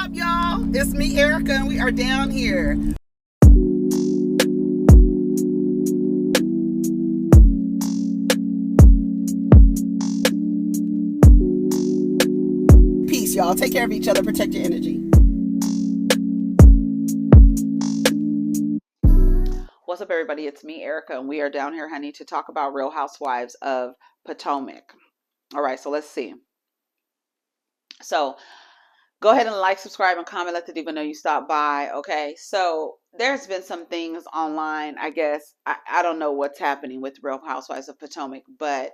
up, y'all? It's me, Erica, and we are down here. Peace, y'all. Take care of each other. Protect your energy. What's up, everybody? It's me, Erica, and we are down here, honey, to talk about Real Housewives of Potomac. All right, so let's see. So go ahead and like, subscribe, and comment. Let the diva know you stopped by. Okay, so there's been some things online. I guess I don't know what's happening with Real Housewives of Potomac, but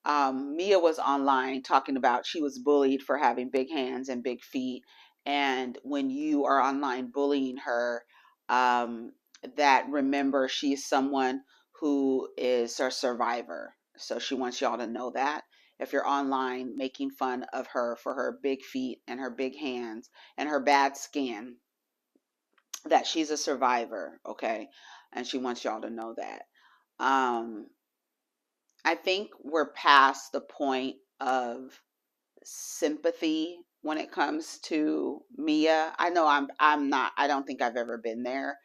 Mia was online talking about she was bullied for having big hands and big feet, and when you are online bullying her, that remember she's someone who is a survivor. So she wants y'all to know that. If you're online making fun of her for her big feet and her big hands and her bad skin, that she's a survivor, okay? And she wants y'all to know that. I think we're past the point of sympathy when it comes to Mia. I know I'm not, I don't think I've ever been there.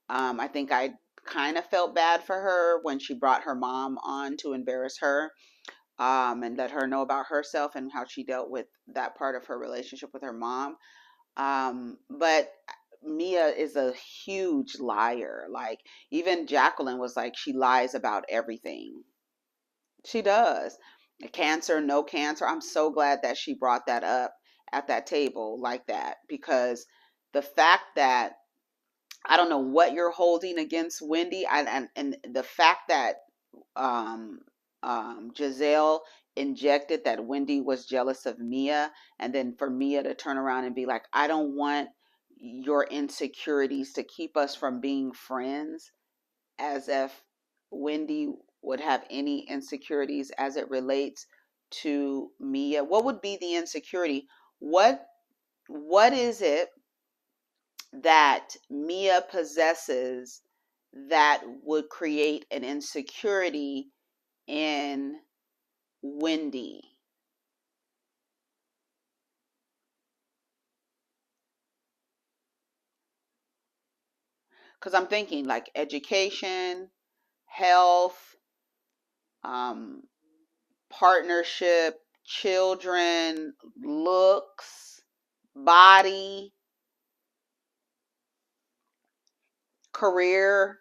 I think I kind of felt bad for her when she brought her mom on to embarrass her, and let her know about herself and how she dealt with that part of her relationship with her mom. But Mia is a huge liar. Like, even Jacqueline was like, she lies about everything. She does. Cancer, no cancer. I'm so glad that she brought that up at that table like that, because the fact that I don't know what you're holding against Wendy, and the fact that um, Giselle injected that Wendy was jealous of Mia, and then for Mia to turn around and be like, I don't want your insecurities to keep us from being friends, as if Wendy would have any insecurities as it relates to Mia. What would be the insecurity? What is it that Mia possesses that would create an insecurity in Wendy? Because I'm thinking like education, health, um, partnership, children, looks, body, career.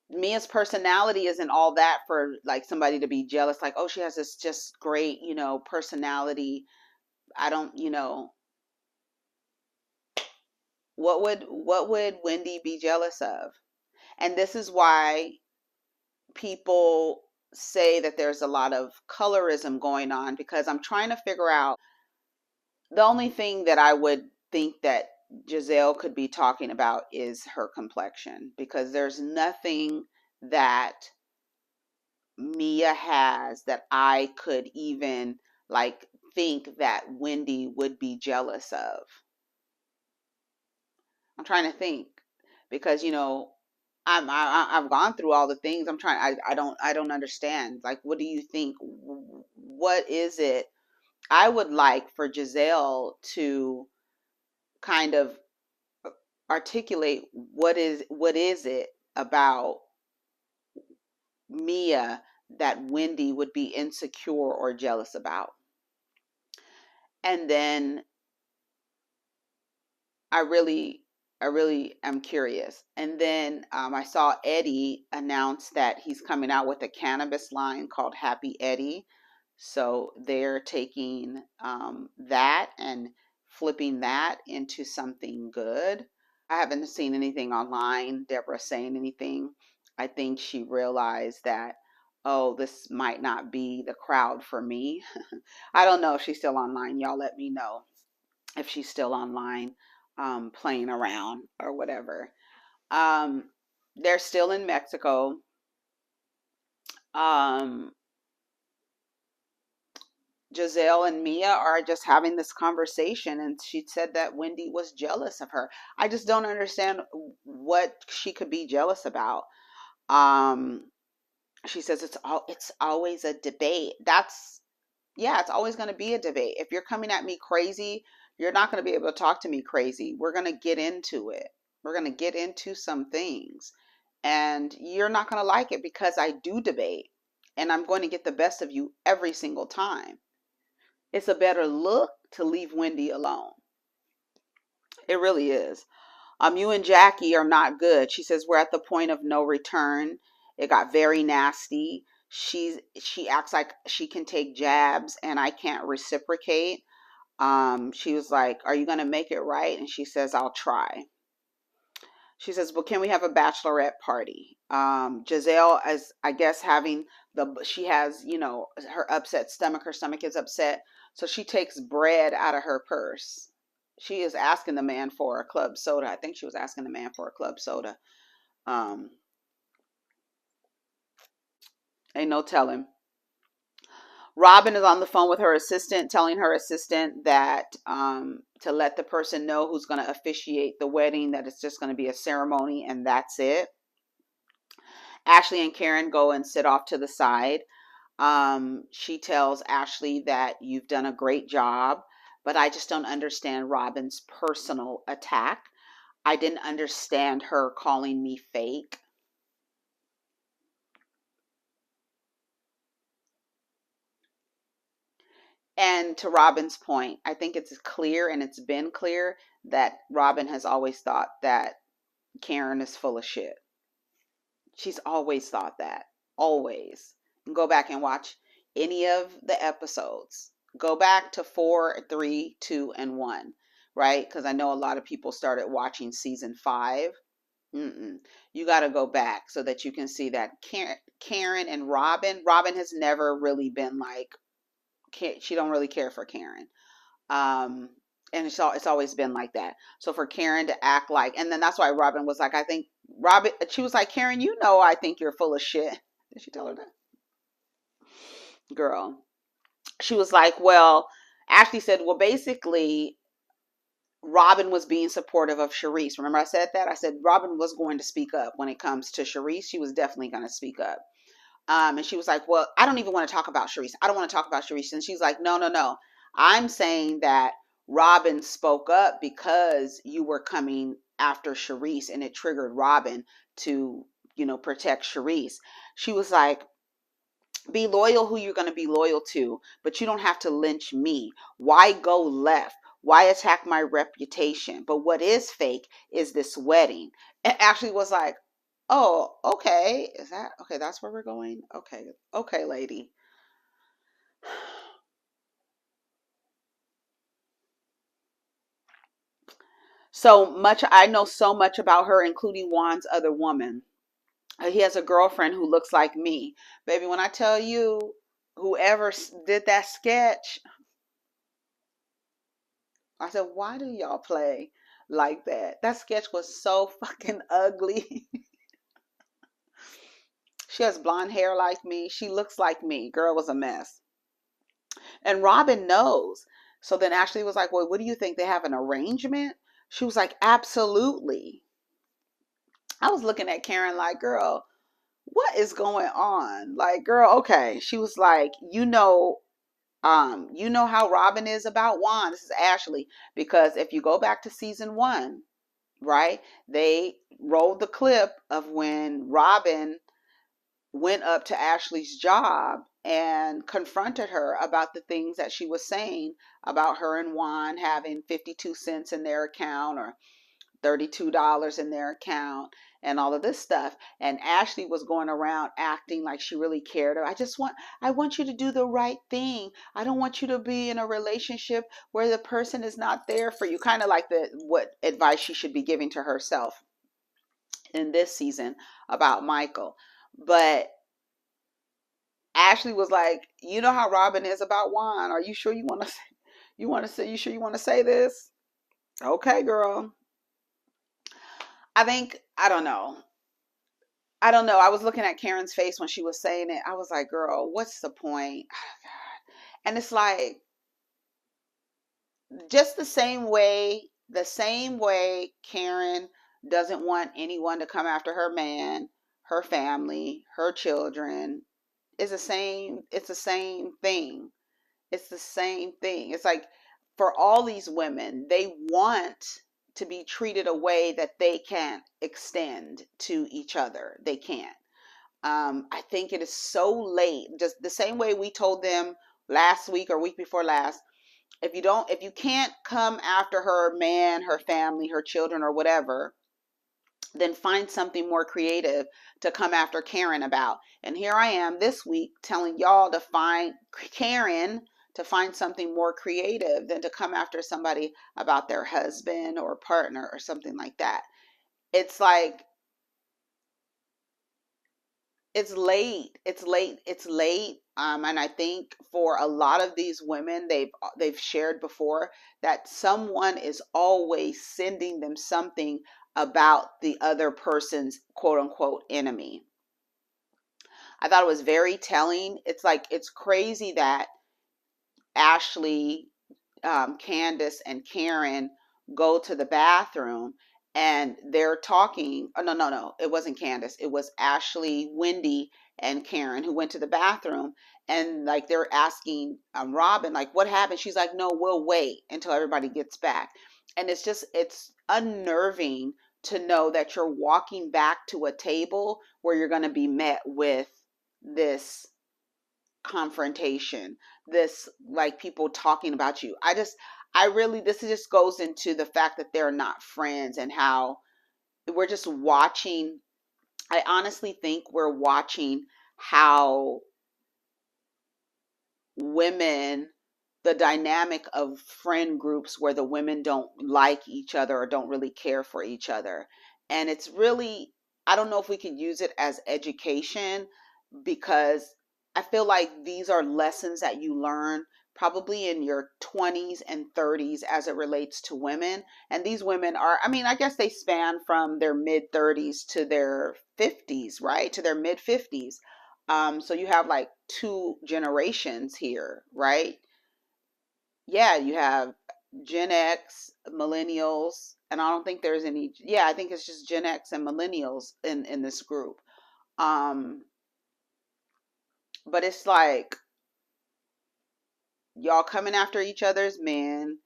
Mia's personality isn't all that for like somebody to be jealous, like, oh, she has this just great, personality. I don't, what would Wendy be jealous of? And this is why people say that there's a lot of colorism going on, because I'm trying to figure out, the only thing that I would think that Giselle could be talking about is her complexion, because there's nothing that Mia has that I could even like think that Wendy would be jealous of. I'm trying to think, because I've gone through all the things. I'm trying. I don't understand. Like, what do you think? What is it? I would like for Giselle to kind of articulate what is it about Mia that Wendy would be insecure or jealous about. And then I really am curious. And then I saw Eddie announce that he's coming out with a cannabis line called Happy Eddie. So they're taking that and flipping that into something good. I haven't seen anything online, Deborah saying anything. I think she realized that, oh, this might not be the crowd for me. I don't know if she's still online. Y'all let me know if she's still online, playing around or whatever. They're still in Mexico. Um, Giselle and Mia are just having this conversation, and she said that Wendy was jealous of her. I just don't understand what she could be jealous about. Um, she says it's always a debate. That's Yeah, it's always going to be a debate. If you're coming at me crazy, you're not going to be able to talk to me crazy. We're going to get into it. We're going to get into some things. And you're not going to like it because I do debate. And I'm going to get the best of you every single time. It's a better look to leave Wendy alone. It really is. You and Jackie are not good. She says we're at the point of no return. It got very nasty. She acts like she can take jabs and I can't reciprocate. She was like, "Are you gonna make it right?" And she says, "I'll try." She says, "Well, can we have a bachelorette party?" Giselle, as I guess having she has, her upset stomach. Her stomach is upset, so she takes bread out of her purse. She is asking the man for a club soda. I think she was asking the man for a club soda. Um, ain't no telling. Robyn is on the phone with her assistant, telling her assistant that to let the person know who's going to officiate the wedding, that it's just going to be a ceremony and that's it. Ashley and Karen go and sit off to the side. She tells Ashley that you've done a great job, but I just don't understand Robyn's personal attack. I didn't understand her calling me fake. And to Robyn's point, I think it's clear and it's been clear that Robyn has always thought that Karen is full of shit. She's always thought that. Always. Go back and watch any of the episodes. Go back to 4, 3, 2, and 1, right? Because I know a lot of people started watching season 5. You got to go back so that you can see that Karen and Robyn has never really been like, she don't really care for Karen. And it's always been like that. So for Karen to act like, and then that's why Robyn was like, I think Robyn, she was like, Karen, I think you're full of shit. Did she tell her that? Girl. She was like, well, Ashley said, well, basically, Robyn was being supportive of Charisse. Remember I said that? I said Robyn was going to speak up when it comes to Charisse. She was definitely going to speak up. And she was like, well, I don't even want to talk about Charisse. I don't want to talk about Charisse. And she's like, no, no, no. I'm saying that Robyn spoke up because you were coming after Charisse and it triggered Robyn to, protect Charisse. She was like, be loyal who you're going to be loyal to, but you don't have to lynch me. Why go left? Why attack my reputation? But what is fake is this wedding. It actually was like, oh, okay. Is that okay? That's where we're going? Okay. Okay, lady. So much, I know so much about her, including Juan's other woman. He has a girlfriend who looks like me. Baby, when I tell you, whoever did that sketch, I said, why do y'all play like that? That sketch was so fucking ugly. She has blonde hair like me. She looks like me. Girl was a mess. And Robyn knows. So then Ashley was like, well, what do you think? They have an arrangement? She was like, absolutely. I was looking at Karen like, girl, what is going on? Like, girl, okay. She was like, how Robyn is about Juan. This is Ashley. Because if you go back to season 1, right, they rolled the clip of when Robyn went up to Ashley's job and confronted her about the things that she was saying about her and Juan having 52 cents in their account or $32 in their account and all of this stuff. And Ashley was going around acting like she really cared. I want you to do the right thing. I don't want you to be in a relationship where the person is not there for you. Kind of like what advice she should be giving to herself in this season about Michael. But Ashley was like, you know how Robyn is about Juan. Are you sure you want to say, you sure you want to say this? Okay, girl. I don't know. I don't know. I was looking at Karen's face when she was saying it. I was like, girl, what's the point? Oh, God. And it's like, just the same way Karen doesn't want anyone to come after her man, her family, her children. It's the same thing. It's the same thing. It's like for all these women, they want to be treated a way that they can't extend to each other. They can't. I think it is so late. Just the same way we told them last week or week before last, if you can't come after her man, her family, her children, or whatever, then find something more creative to come after Karen about. And here I am this week telling y'all to find Karen, to find something more creative than to come after somebody about their husband or partner or something like that. It's like, it's late. It's late. It's late. And I think for a lot of these women, they've shared before that someone is always sending them something about the other person's quote unquote enemy. I thought it was very telling. It's like, it's crazy that Ashley, Candace, and Karen go to the bathroom and they're talking. Oh, no, it wasn't Candace. It was Ashley, Wendy, and Karen who went to the bathroom, and like they're asking Robyn, like, what happened? She's like, no, we'll wait until everybody gets back. And it's unnerving to know that you're walking back to a table where you're going to be met with this confrontation, this like people talking about you. This just goes into the fact that they're not friends and how we're just watching. I honestly think we're watching how women, the dynamic of friend groups where the women don't like each other or don't really care for each other. And it's really, I don't know if we could use it as education, because I feel like these are lessons that you learn probably in your 20s and 30s as it relates to women. And these women are, I mean, I guess they span from their mid 30s to their 50s, right? To their mid 50s. So you have like two generations here, right? Yeah, you have Gen X, millennials, and I don't think there's any, yeah, I think it's just Gen X and millennials in this group. Um, but it's like y'all coming after each other's men.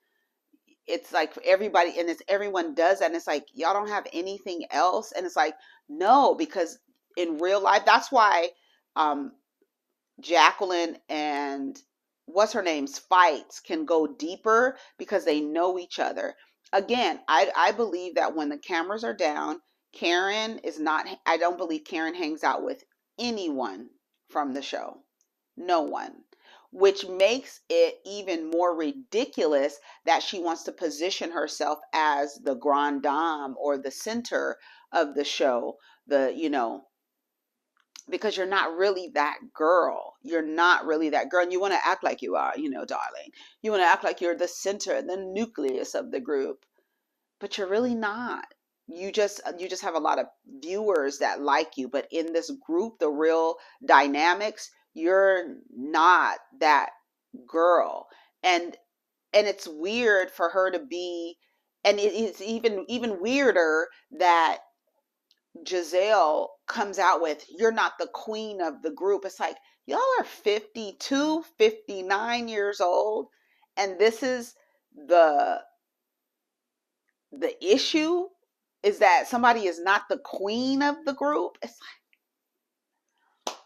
It's like everybody, and it's everyone does that, and it's like y'all don't have anything else, and it's like no, because in real life, that's why um Jacqueline and what's her name's fights can go deeper because they know each other. Again, I believe that when the cameras are down, Karen is not, I don't believe Karen hangs out with anyone from the show. No one. Which makes it even more ridiculous that she wants to position herself as the grande dame or the center of the show. Because you're not really that girl. You're not really that girl. And you want to act like you are, darling. You want to act like you're the center, the nucleus of the group, but you're really not. You just have a lot of viewers that like you, but in this group, the real dynamics, you're not that girl. And it's weird for her to be, and it's even weirder that Giselle comes out with, you're not the queen of the group. It's like, y'all are 52, 59 years old, and this is the the issue, is that somebody is not the queen of the group. It's like,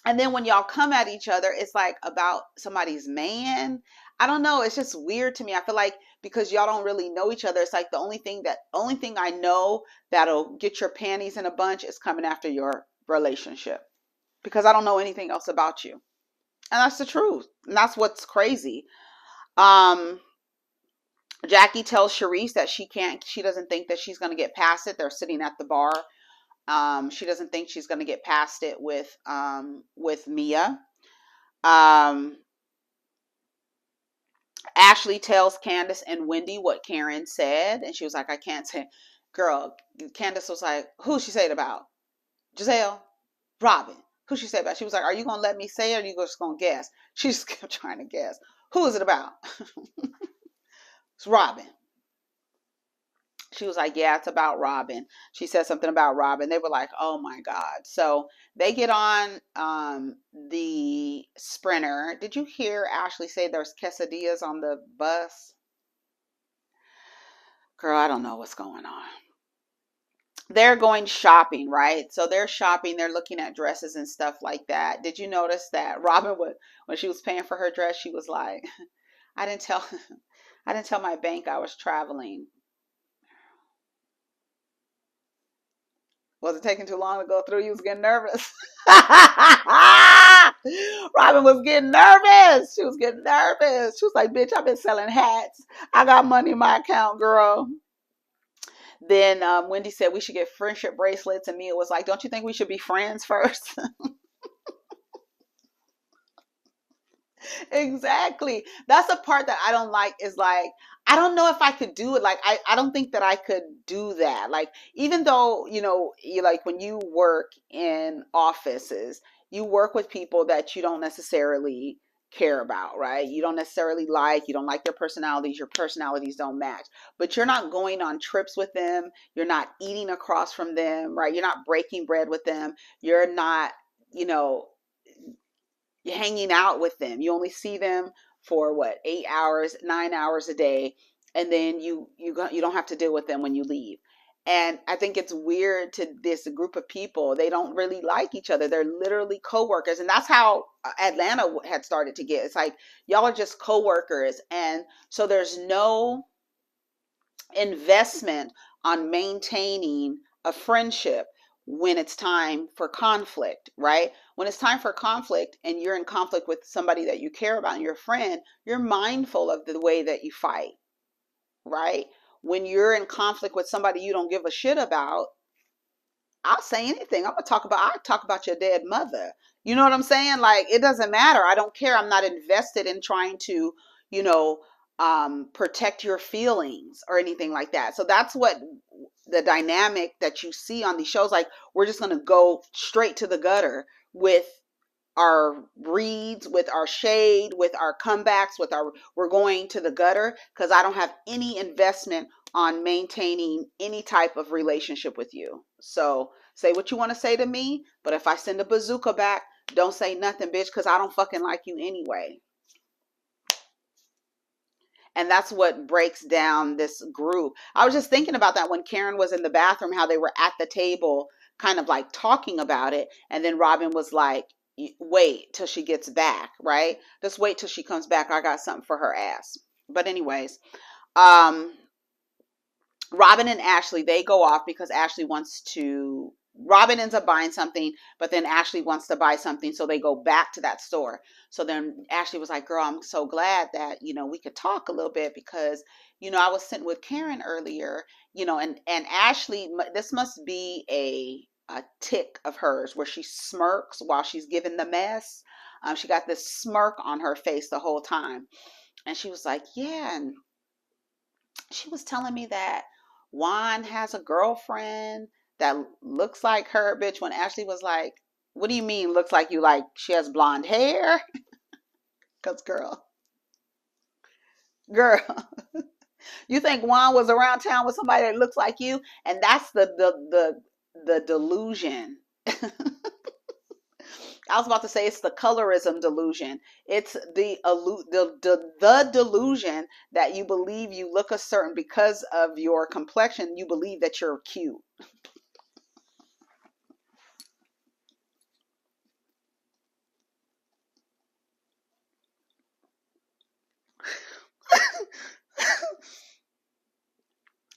and then when y'all come at each other, it's like about somebody's man. I don't know. It's just weird to me. I feel like because y'all don't really know each other, it's like the only thing I know that'll get your panties in a bunch is coming after your relationship, because I don't know anything else about you. And that's the truth. And that's what's crazy. Um, Jackie tells Sharice that she doesn't think that she's going to get past it. They're sitting at the bar. She doesn't think she's going to get past it with Mia. Um, Ashley tells Candace and Wendy what Karen said, and she was like, I can't say. Girl, Candace was like, who she say it about? Giselle? Robyn? Who she say it about? She was like, are you going to let me say it, or are you just going to guess? She just kept trying to guess. Who is it about? It's Robyn. She was like, yeah, it's about Robyn. She said something about Robyn. They were like, oh my God. So they get on the Sprinter. Did you hear Ashley say there's quesadillas on the bus? Girl, I don't know what's going on. They're going shopping, right? So they're shopping, they're looking at dresses and stuff like that. Did you notice that Robyn would, when she was paying for her dress, she was like, I didn't tell I didn't tell my bank I was traveling. Was it taking too long to go through? You was getting nervous. Robyn was getting nervous. She was getting nervous. She was like, bitch, I've been selling hats. I got money in my account, girl. Then Wendy said we should get friendship bracelets. And Mia was like, don't you think we should be friends first? Exactly. That's the part that I don't like is like, I don't know if I could do it. Like, I don't think that I could do that. Like, even though, you like when you work in offices, you work with people that you don't necessarily care about, right? You don't necessarily like, you don't like their personalities don't match, but you're not going on trips with them. You're not eating across from them, right? You're not breaking bread with them. You're not, you know, hanging out with them. You only see them for what, 8 hours, 9 hours a day, and then you don't have to deal with them when you leave. And I think it's weird to this group of people. They don't really like each other. They're literally coworkers, and that's how Atlanta had started to get. It's like y'all are just coworkers, and so there's no investment on maintaining a friendship when it's time for conflict, right? When it's time for conflict and you're in conflict with somebody that you care about and your friend, you're mindful of the way that you fight, right? When you're in conflict with somebody you don't give a shit about, I'll say anything. I talk about your dead mother. You know what I'm saying? Like, it doesn't matter. I don't care. I'm not invested in trying to, you know, protect your feelings or anything like that. So that's what the dynamic that you see on these shows. Like, we're just going to go straight to the gutter with our reads, with our shade, with our comebacks, we're going to the gutter because I don't have any investment on maintaining any type of relationship with you. So say what you want to say to me, but if I send a bazooka back, don't say nothing, bitch, because I don't fucking like you anyway. And that's what breaks down this group. I was just thinking about that when Karen was in the bathroom, how they were at the table kind of like talking about it. And then Robyn was like, wait till she gets back, right? Just wait till she comes back. I got something for her ass. But anyways, Robyn and Ashley, they go off because Robyn ends up buying something, but then Ashley wants to buy something. So they go back to that store. So then Ashley was like, girl, I'm so glad that, we could talk a little bit because, I was sitting with Karen earlier, and Ashley, this must be a tick of hers where she smirks while she's giving the mess. She got this smirk on her face the whole time. And she was like, yeah. And she was telling me that Juan has a girlfriend that looks like her, bitch. When Ashley was like, what do you mean looks like you? Like she has blonde hair? Because girl, you think Juan was around town with somebody that looks like you? And that's the delusion. I was about to say it's the colorism delusion. It's the delusion that you believe you look a certain because of your complexion. You believe that you're cute.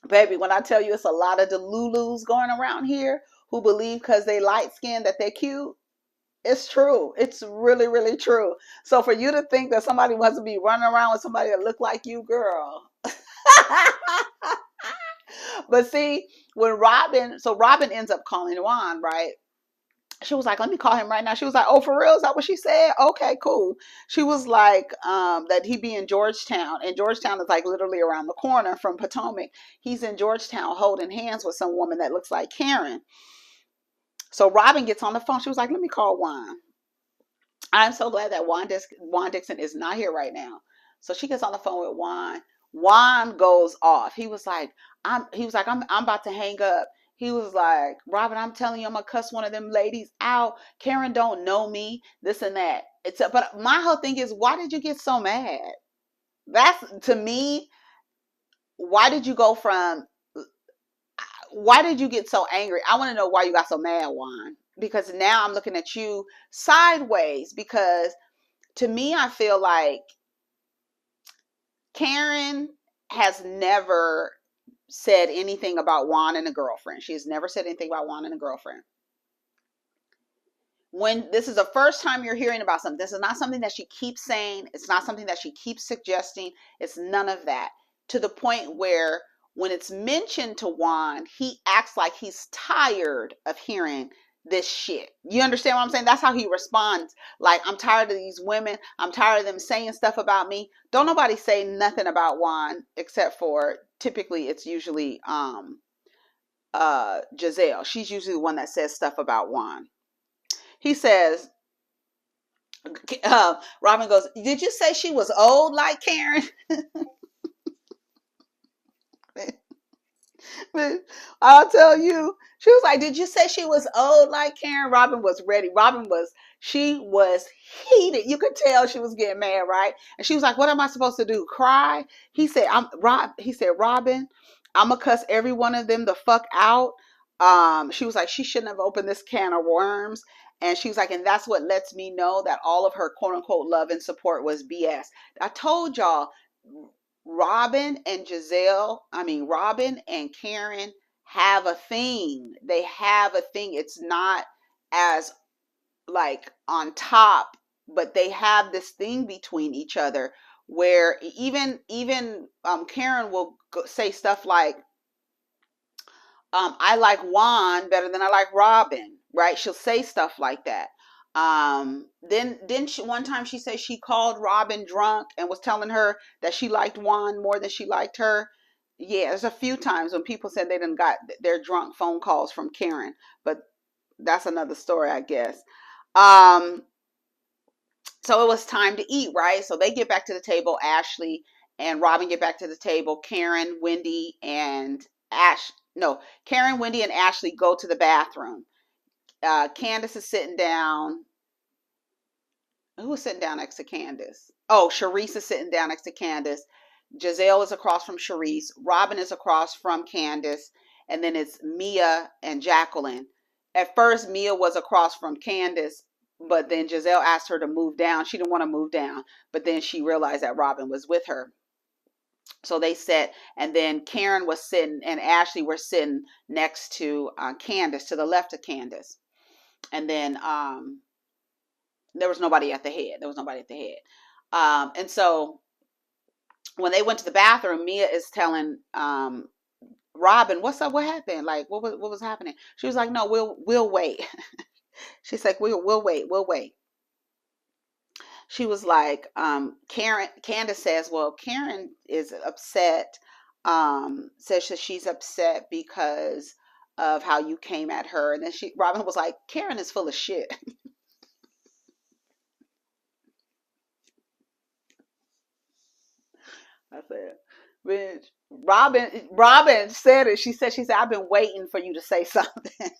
Baby, when I tell you it's a lot of delulus going around here who believe because they light skinned that they're cute. It's true. It's really, really true. So for you to think that somebody wants to be running around with somebody that look like you, girl. But see, when Robyn ends up calling Juan, right? She was like, let me call him right now. She was like, oh, for real? Is that what she said? Okay, cool. She was like, that he be in Georgetown. And Georgetown is like literally around the corner from Potomac. He's in Georgetown holding hands with some woman that looks like Karen. So Robyn gets on the phone. She was like, let me call Juan. I'm so glad that Juan Dixon is not here right now. So she gets on the phone with Juan. Juan goes off. I'm about to hang up. He was like, Robyn, I'm telling you, I'm gonna cuss one of them ladies out. Karen don't know me, this and that. But my whole thing is, why did you get so mad? That's, to me, why did you go from, why did you get so angry? I want to know why you got so mad, Juan. Because now I'm looking at you sideways. Because to me, I feel like Karen has never said anything about Juan and a girlfriend. She has never said anything about Juan and a girlfriend. When this is the first time you're hearing about something, this is not something that she keeps saying. It's not something that she keeps suggesting. It's none of that. To the point where when it's mentioned to Juan, he acts like he's tired of hearing this shit. You understand what I'm saying? That's how he responds. Like, I'm tired of these women. I'm tired of them saying stuff about me. Don't nobody say nothing about Juan except for, typically it's usually Giselle. She's usually the one that says stuff about Juan. He says, Robyn goes, did you say she was old like Karen? I'll tell you. She was like, did you say she was old like Karen? Robyn was ready. She was heated. You could tell she was getting mad, right? And she was like, what am I supposed to do? Cry? He said, Robyn, I'm gonna cuss every one of them the fuck out. She was like, she shouldn't have opened this can of worms. And she was like, and that's what lets me know that all of her quote unquote love and support was BS. I told y'all, Robyn and Karen have a thing. They have a thing. It's not as like on top, but they have this thing between each other where even Karen will say stuff like, I like Juan better than I like Robyn, right? She'll say stuff like that. Then she, one time she said she called Robyn drunk and was telling her that she liked Juan more than she liked her. Yeah, there's a few times when people said they done got their drunk phone calls from Karen, but that's another story, I guess. So it was time to eat, right? So they get back to the table. Ashley and Robyn get back to the table. Karen, Wendy, and Ashley go to the bathroom. Candace is sitting down. Who was sitting down next to Candace? Oh, Sharice is sitting down next to Candace. Giselle is across from Sharice. Robyn is across from Candace. And then it's Mia and Jacqueline. At first, Mia was across from Candace, but then Giselle asked her to move down. She didn't want to move down, but then she realized that Robyn was with her. So they sat, and then Karen was sitting and Ashley were sitting next to Candace, to the left of Candace. And then there was nobody at the head. And so when they went to the bathroom, Mia is telling Robyn, what's up? What happened? Like, what was happening? She was like, no, we'll wait. She's like, we'll wait. She was like, Candace says, well, Karen is upset. Says that she's upset because of how you came at her. And then Robyn was like, Karen is full of shit. I said, bitch. Robyn said it. She said, I've been waiting for you to say something.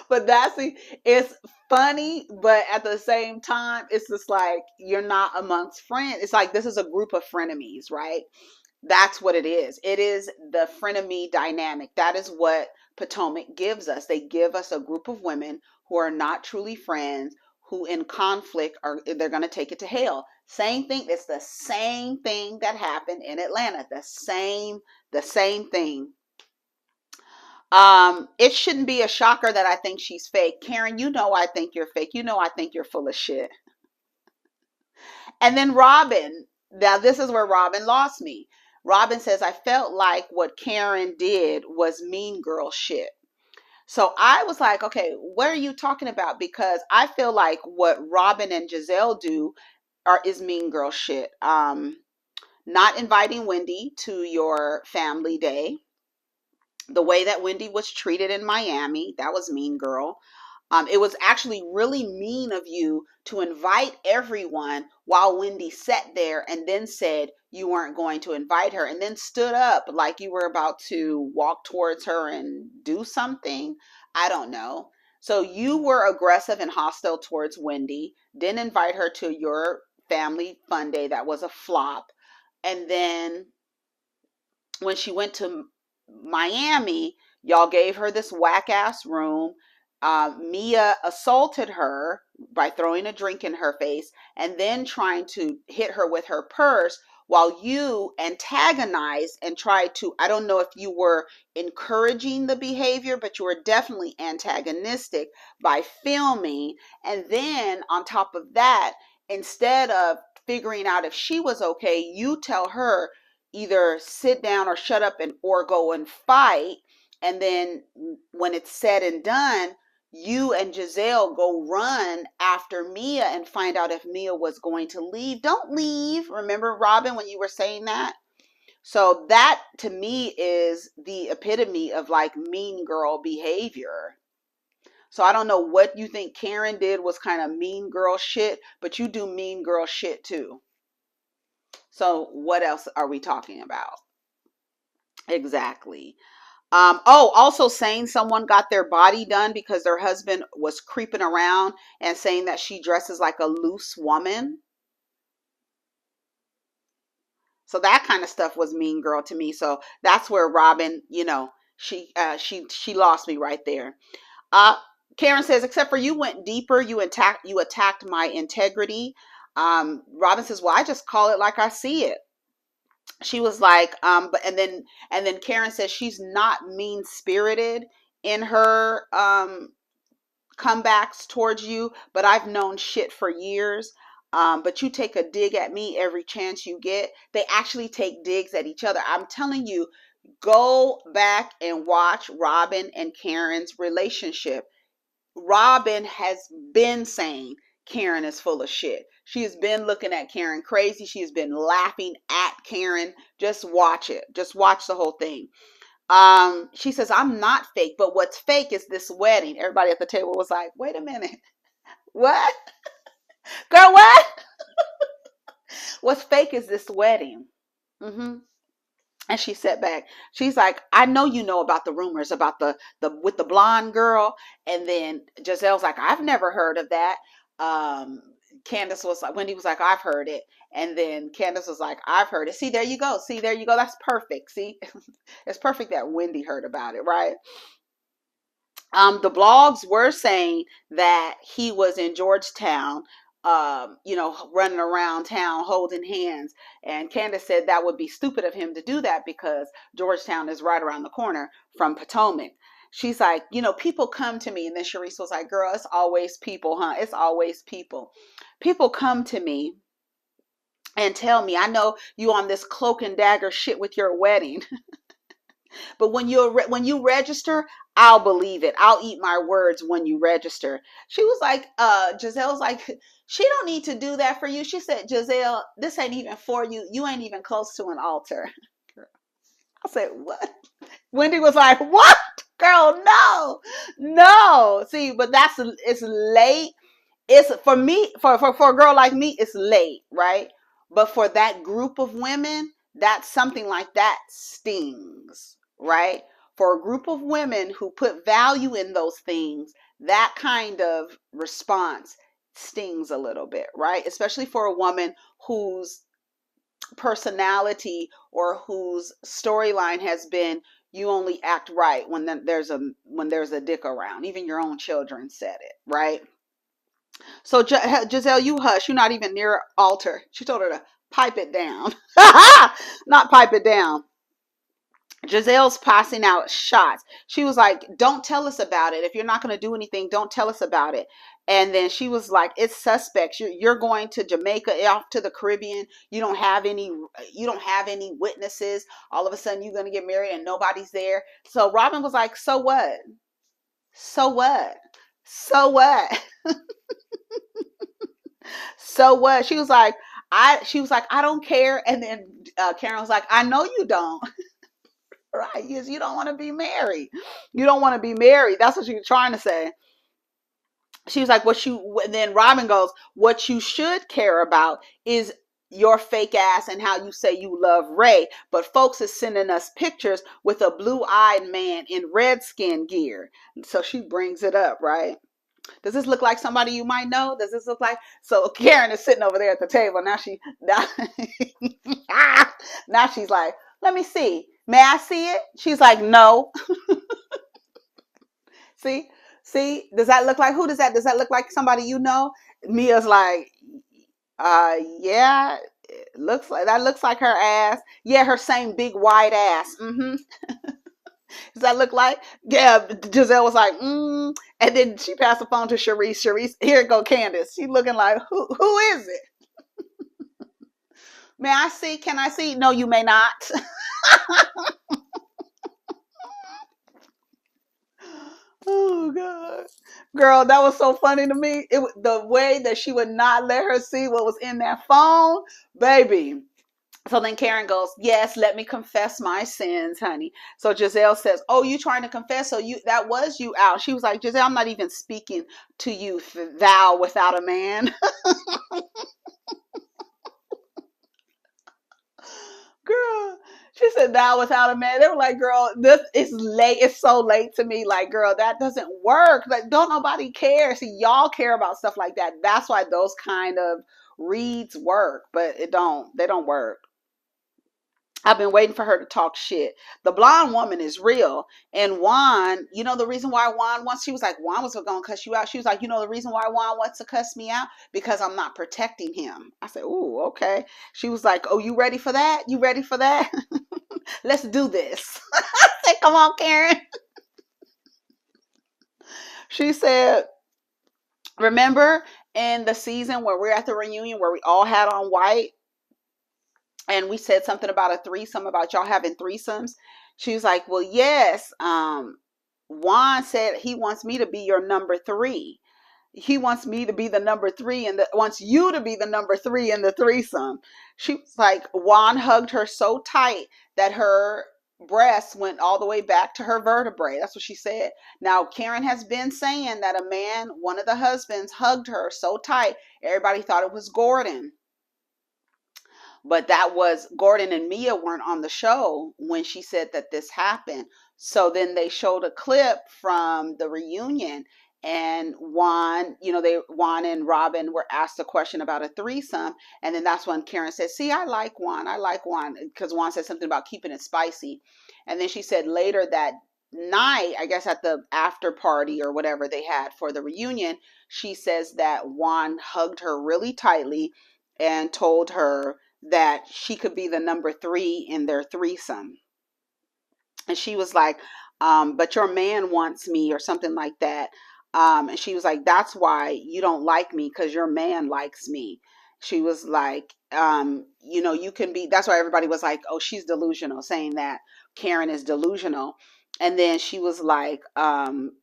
But it's funny, but at the same time, it's just like, you're not amongst friends. It's like, this is a group of frenemies, right? That's what it is. It is the frenemy dynamic. That is what Potomac gives us. They give us a group of women who are not truly friends, who in conflict they're going to take it to hell. Same thing. It's the same thing that happened in Atlanta. The same thing. It shouldn't be a shocker that I think she's fake. Karen, you know I think you're fake. You know I think you're full of shit. And then Robyn, now this is where Robyn lost me. Robyn says, I felt like what Karen did was mean girl shit. So I was like, okay, what are you talking about? Because I feel like what Robyn and Giselle do is mean girl shit. Not inviting Wendy to your family day. The way that Wendy was treated in Miami, that was mean girl. It was actually really mean of you to invite everyone while Wendy sat there and then said you weren't going to invite her and then stood up like you were about to walk towards her and do something. I don't know. So you were aggressive and hostile towards Wendy, didn't invite her to your family fun day that was a flop. And then when she went to Miami, y'all gave her this whack ass room. Mia assaulted her by throwing a drink in her face and then trying to hit her with her purse while you antagonized and tried to. I don't know if you were encouraging the behavior, but you were definitely antagonistic by filming. And then on top of that, instead of figuring out if she was okay, you tell her either sit down or shut up and or go and fight. And then when it's said and done, you and Giselle go run after Mia and find out if Mia was going to leave. Don't leave. Remember, Robyn, when you were saying that? So that to me is the epitome of like mean girl behavior. So I don't know what you think Karen did was kind of mean girl shit, but you do mean girl shit too. So what else are we talking about? Exactly. Also saying someone got their body done because their husband was creeping around and saying that she dresses like a loose woman. So that kind of stuff was mean girl to me. So that's where Robyn, she lost me right there. Uh, Karen says, except for you went deeper, you attacked my integrity. Robyn says, well, I just call it like I see it. She was like, but and then Karen says she's not mean spirited in her comebacks towards you, but I've known shit for years. But you take a dig at me every chance you get. They actually take digs at each other. I'm telling you, go back and watch Robyn and Karen's relationship. Robyn has been saying Karen is full of shit. She has been looking at Karen crazy. She has been laughing at Karen. Just watch it. Just watch the whole thing. She says, I'm not fake, but what's fake is this wedding. Everybody at the table was like, wait a minute. What? Girl, what? What's fake is this wedding. Mm-hmm. And she sat back. She's like, I know you know about the rumors about the with the blonde girl. And then Giselle's like, I've never heard of that. Candace was like, Wendy was like, I've heard it. And then Candace was like, I've heard it. See, there you go. See, there you go. That's perfect. See, it's perfect that Wendy heard about it, right? The blogs were saying that he was in Georgetown, running around town holding hands. And Candace said that would be stupid of him to do that because Georgetown is right around the corner from Potomac. She's like, people come to me. And then Sharice was like, girl, it's always people, huh? It's always people. People come to me and tell me, I know you on this cloak and dagger shit with your wedding. But when you register, I'll believe it. I'll eat my words when you register. She was like, Giselle's like, she don't need to do that for you. She said, Giselle, this ain't even for you. You ain't even close to an altar. I said, what? Wendy was like, what? Girl, no. See, but it's late. It's for me, for a girl like me, it's late, right? But for that group of women, that something like that stings, right? For a group of women who put value in those things, that kind of response stings a little bit, right? Especially for a woman whose personality or whose storyline has been you only act right when there's a dick around. Even your own children said it, right? So Giselle, you hush. You're not even near altar. She told her to pipe it down. Not pipe it down. Giselle's passing out shots. She was like, don't tell us about it. If you're not going to do anything, don't tell us about it. And then she was like, it's suspects. You're going to Jamaica, off to the Caribbean. You don't have any witnesses. All of a sudden you're going to get married and nobody's there. So Robyn was like, so what? So what? So what? So what? She was like, I don't care. And then Karen was like, I know you don't. Right? Yes, you don't want to be married. You don't want to be married. That's what she was trying to say. she was like, then Robyn goes, what you should care about is your fake ass and how you say you love Ray, but folks is sending us pictures with a blue-eyed man in redskin gear. So she brings it up, right? Does this look like somebody you might know? Does this look like? So Karen is sitting over there at the table. Now she's like, let me see. May I see it? She's like, no. See, see, does that look like, who does that? Does that look like somebody you know? Mia's like, yeah, it looks like that looks like her ass. Yeah, her same big wide ass. Mm-hmm. Does that look like? Yeah, Giselle was like, and then she passed the phone to Sharice. Sharice, here it go, Candace. She looking like, who is it? May I see? Can I see? No, you may not. Oh God, girl, that was so funny to me. The way that she would not let her see what was in that phone, baby. So then Karen goes, yes, let me confess my sins, honey. So Giselle says, oh, you trying to confess? So that was you out. She was like, Giselle, I'm not even speaking to you, thou without a man. Girl, she said thou without a man. They were like, girl, this is late. It's so late to me. Like, girl, that doesn't work. Like, don't nobody care. See, y'all care about stuff like that. That's why those kind of reads work, but they don't work. I've been waiting for her to talk shit. The blonde woman is real. And Juan, you know the reason why Juan wants, she was like, Juan was going to cuss you out. She was like, you know the reason why Juan wants to cuss me out? Because I'm not protecting him. I said, ooh, okay. She was like, oh, you ready for that? You ready for that? Let's do this. I said, come on, Karen. She said, remember in the season where we're at the reunion where we all had on white? And we said something about a threesome, about y'all having threesomes. She was like, well, yes. Juan said he wants me to be your number 3. He wants me to be the number 3 and wants you to be the number 3 in the threesome. She was like, Juan hugged her so tight that her breasts went all the way back to her vertebrae. That's what she said. Now, Karen has been saying that a man, one of the husbands, hugged her so tight, everybody thought it was Gordon. But that was Gordon and Mia weren't on the show when she said that this happened. So then they showed a clip from the reunion, and Juan and Robyn were asked a question about a threesome, and then that's when Karen said, see, I like Juan, because Juan said something about keeping it spicy. And then she said later that night, I guess at the after party or whatever they had for the reunion, she says that Juan hugged her really tightly and told her that she could be the number 3 in their threesome. And she was like, but your man wants me, or something like that. And she was like, that's why you don't like me, because your man likes me. She was like, you can be, that's why everybody was like, oh, she's delusional, saying that Karen is delusional. And then she was like,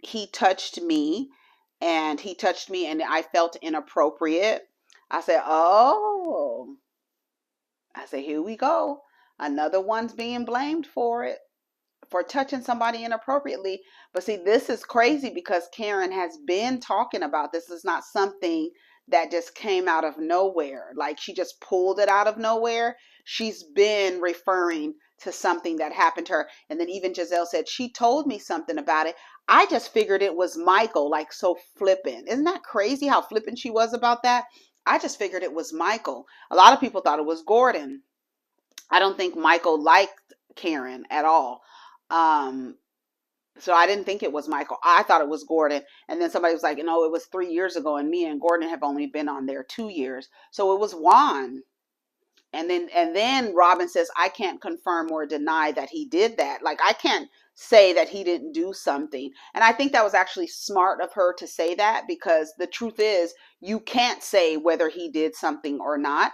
he touched me and I felt inappropriate. I said, oh, I said, here we go. Another one's being blamed for it, for touching somebody inappropriately. But see, this is crazy because Karen has been talking about this. It's not something that just came out of nowhere. Like she just pulled it out of nowhere. She's been referring to something that happened to her. And then even Giselle said, she told me something about it. I just figured it was Michael, like so flippant. Isn't that crazy how flippant she was about that? I just figured it was Michael. A lot of people thought it was Gordon. I don't think Michael liked Karen at all. So I didn't think it was Michael. I thought it was Gordon. And then somebody was like, it was 3 years ago, and me and Gordon have only been on there 2 years. So it was Juan. And then Robyn says, I can't confirm or deny that he did that. Like, I can't say that he didn't do something. And I think that was actually smart of her to say that, because the truth is you can't say whether he did something or not.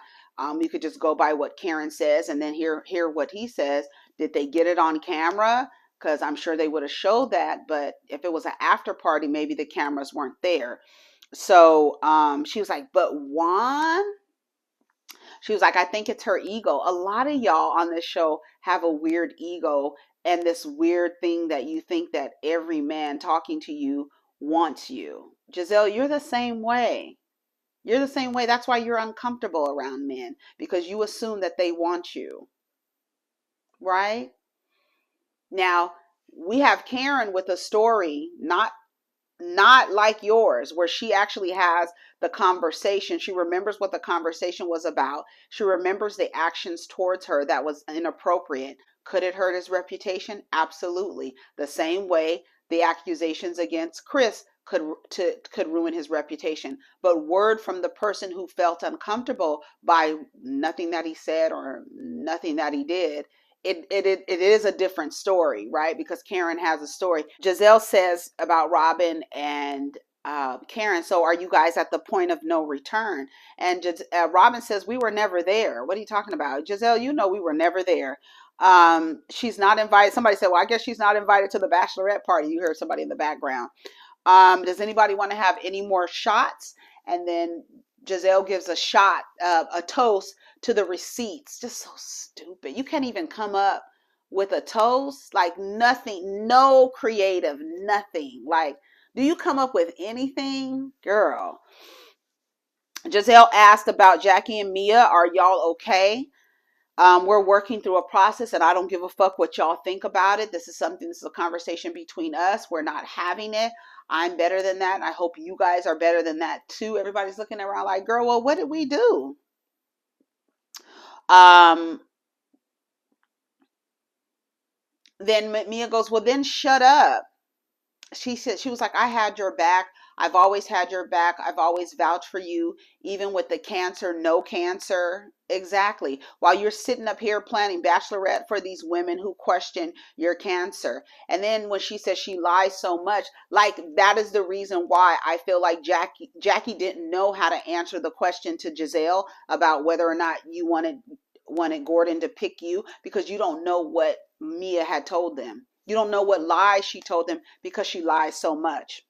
You could just go by what Karen says and then hear what he says. Did they get it on camera? Because I'm sure they would have showed that. But if it was an after party, maybe the cameras weren't there. So she was like, but Juan? She was like, I think it's her ego. A lot of y'all on this show have a weird ego and this weird thing that you think that every man talking to you wants you. Giselle, you're the same way. You're the same way. That's why you're uncomfortable around men, because you assume that they want you, right? Now, we have Karen with a story, not like yours, where she actually has the conversation. She remembers what the conversation was about. She remembers the actions towards her that was inappropriate. Could it hurt his reputation? Absolutely. The same way the accusations against Chris could ruin his reputation. But word from the person who felt uncomfortable by nothing that he said or nothing that he did, it is a different story, right? Because Karen has a story. Giselle says about Robyn and Karen, so are you guys at the point of no return? And Robyn says, we were never there. What are you talking about? Giselle, you know we were never there. She's not invited. Somebody said, well, I guess she's not invited to the bachelorette party. You heard somebody in the background. Does anybody want to have any more shots? And then Giselle gives a shot, a toast to the receipts. Just so stupid. You can't even come up with a toast. Like nothing, no creative, nothing. Like, do you come up with anything? Girl. Giselle asked about Jackie and Mia. Are y'all okay? We're working through a process, and I don't give a fuck what y'all think about it. This is a conversation between us. We're not having it. I'm better than that, and I hope you guys are better than that too. Everybody's looking around like, girl, well, what did we do? Then Mia goes, well, then shut up. She said, she was like, I had your back. I've always had your back. I've always vouched for you, even with the cancer, no cancer. Exactly. While you're sitting up here planning bachelorette for these women who question your cancer. And then when she says she lies so much, like that is the reason why I feel like Jackie didn't know how to answer the question to Giselle about whether or not you wanted Gordon to pick you, because you don't know what Mia had told them. You don't know what lies she told them, because she lies so much.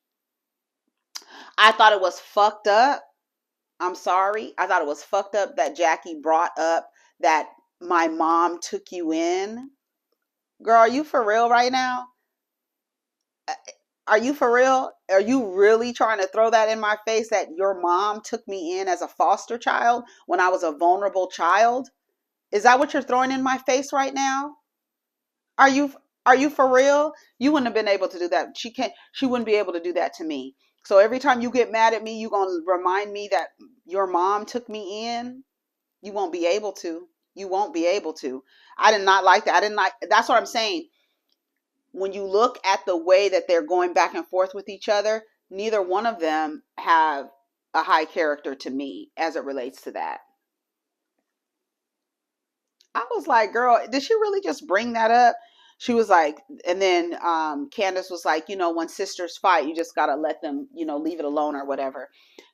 I thought it was fucked up. I'm sorry. I thought it was fucked up that Jackie brought up that my mom took you in. Girl, are you for real right now? Are you for real? Are you really trying to throw that in my face, that your mom took me in as a foster child when I was a vulnerable child? Is that what you're throwing in my face right now? Are you are you for real? You wouldn't have been able to do that. She wouldn't be able to do that to me. So every time you get mad at me, you gonna remind me that your mom took me in? You won't be able to. You won't be able to. I did not like that. I didn't like, that's what I'm saying. When you look at the way that they're going back and forth with each other, neither one of them have a high character to me as it relates to that. I was like, girl, did she really just bring that up? She was like, and then Candace was like, when sisters fight, you just gotta let them, leave it alone or whatever.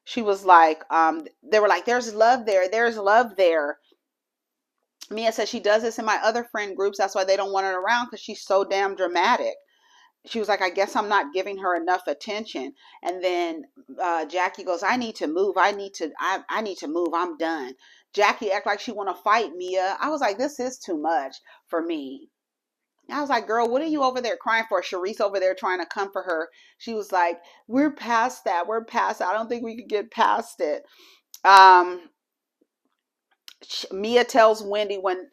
She was like, they were like, there's love there, there's love there. Mia said she does this in my other friend groups. That's why they don't want her around, because she's so damn dramatic. She was like, I guess I'm not giving her enough attention. And then Jackie goes, I need to move. I need to move. I'm done. Jackie act like she want to fight Mia. I was like, this is too much for me. I was like, girl, what are you over there crying for? Sharice over there trying to comfort her. She was like, we're past that. We're past that. I don't think we could get past it. Mia tells Wendy, when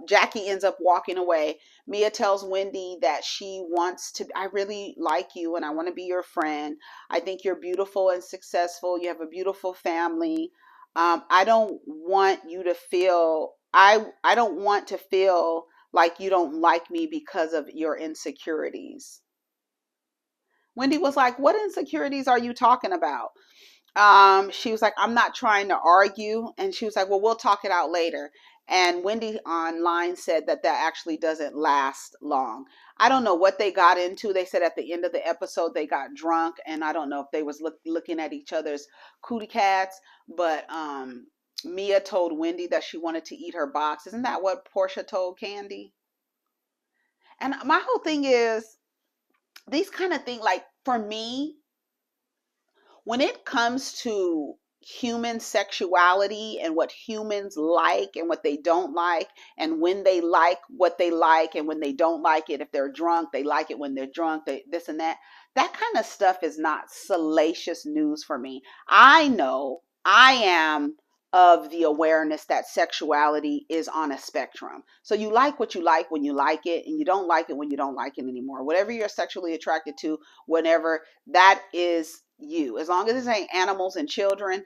Jackie ends up walking away, Mia tells Wendy that she wants to, I really like you and I want to be your friend. I think you're beautiful and successful. You have a beautiful family. I don't want you to feel, I don't want to feel like you don't like me because of your insecurities. Wendy was like, what insecurities are you talking about? She was like, I'm not trying to argue. And she was like, well, we'll talk it out later. And Wendy online said that actually doesn't last long. I don't know what they got into. They said at the end of the episode, they got drunk. And I don't know if they was looking at each other's cootie cats. But Mia told Wendy that she wanted to eat her box. Isn't that what Portia told Candy? And my whole thing is, these kind of things, like for me, when it comes to human sexuality and what humans like and what they don't like, and when they like what they like and when they don't like it, if they're drunk, they like it when they're drunk, this and that. that kind of stuff is not salacious news for me. I know I am of the awareness that sexuality is on a spectrum. So you like what you like when you like it, and you don't like it when you don't like it anymore. Whatever you're sexually attracted to, whenever, that is you. As long as it ain't animals and children,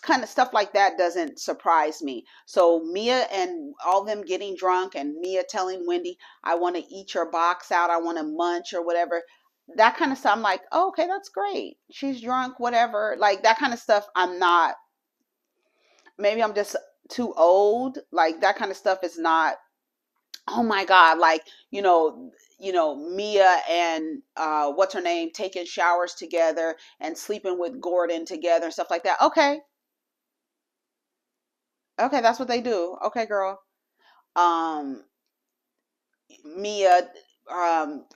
kind of stuff like that doesn't surprise me. So Mia and all them getting drunk, and Mia telling Wendy, I want to eat your box out, I want to munch or whatever, that kind of stuff, I'm like, oh, okay, that's great. She's drunk, whatever. Like that kind of stuff, I'm not, maybe I'm just too old. Like that kind of stuff is not, oh my God, like, Mia and what's her name taking showers together and sleeping with Gordon together and stuff like that. Okay. Okay, that's what they do. Okay, girl. Um, Mia, um,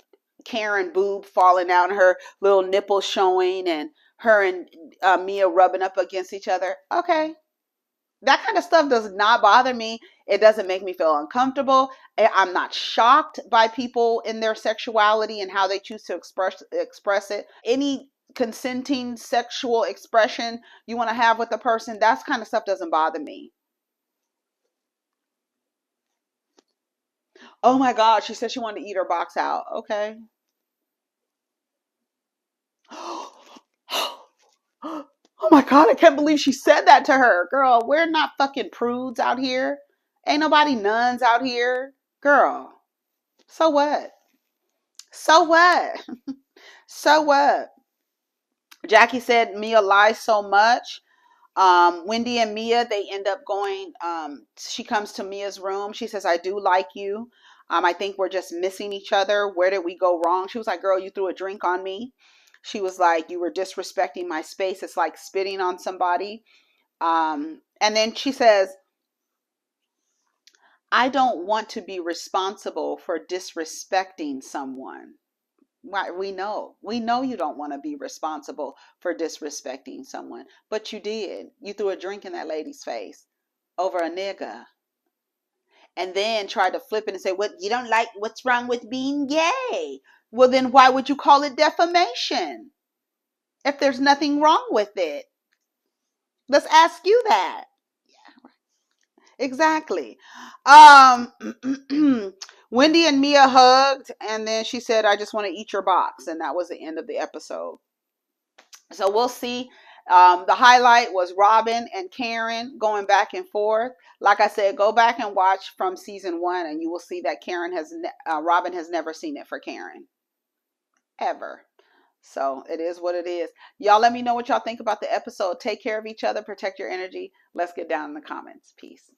Karen boob falling out and her little nipple showing, and her and Mia rubbing up against each other. Okay, that kind of stuff does not bother me. It doesn't make me feel uncomfortable. I'm not shocked by people in their sexuality and how they choose to express it. Any consenting sexual expression you want to have with a person, that kind of stuff doesn't bother me. Oh my God, she said she wanted to eat her box out. Okay. Oh my God, I can't believe she said that to her. Girl, we're not fucking prudes out here. Ain't nobody nuns out here. Girl, so what? So what? So what? Jackie said Mia lies so much. Wendy and Mia, they end up going, she comes to Mia's room. She says, I do like you. I think we're just missing each other. Where did we go wrong? She was like, girl, you threw a drink on me. She was like, you were disrespecting my space. It's like spitting on somebody. And then she says, I don't want to be responsible for disrespecting someone. Right, we know you don't want to be responsible for disrespecting someone, but you did. You threw a drink in that lady's face over a nigga, and then tried to flip it and say, what, you don't like, what's wrong with being gay? Well, then why would you call it defamation if there's nothing wrong with it? Let's ask you that. Exactly. Um, Wendy and Mia hugged, and then she said, I just want to eat your box. And that was the end of the episode. So we'll see. The highlight was Robyn and Karen going back and forth. Like I said, go back and watch from season 1, and you will see that Robyn has never seen it for Karen. Ever. So it is what it is. Y'all let me know what y'all think about the episode. Take care of each other. Protect your energy. Let's get down in the comments. Peace.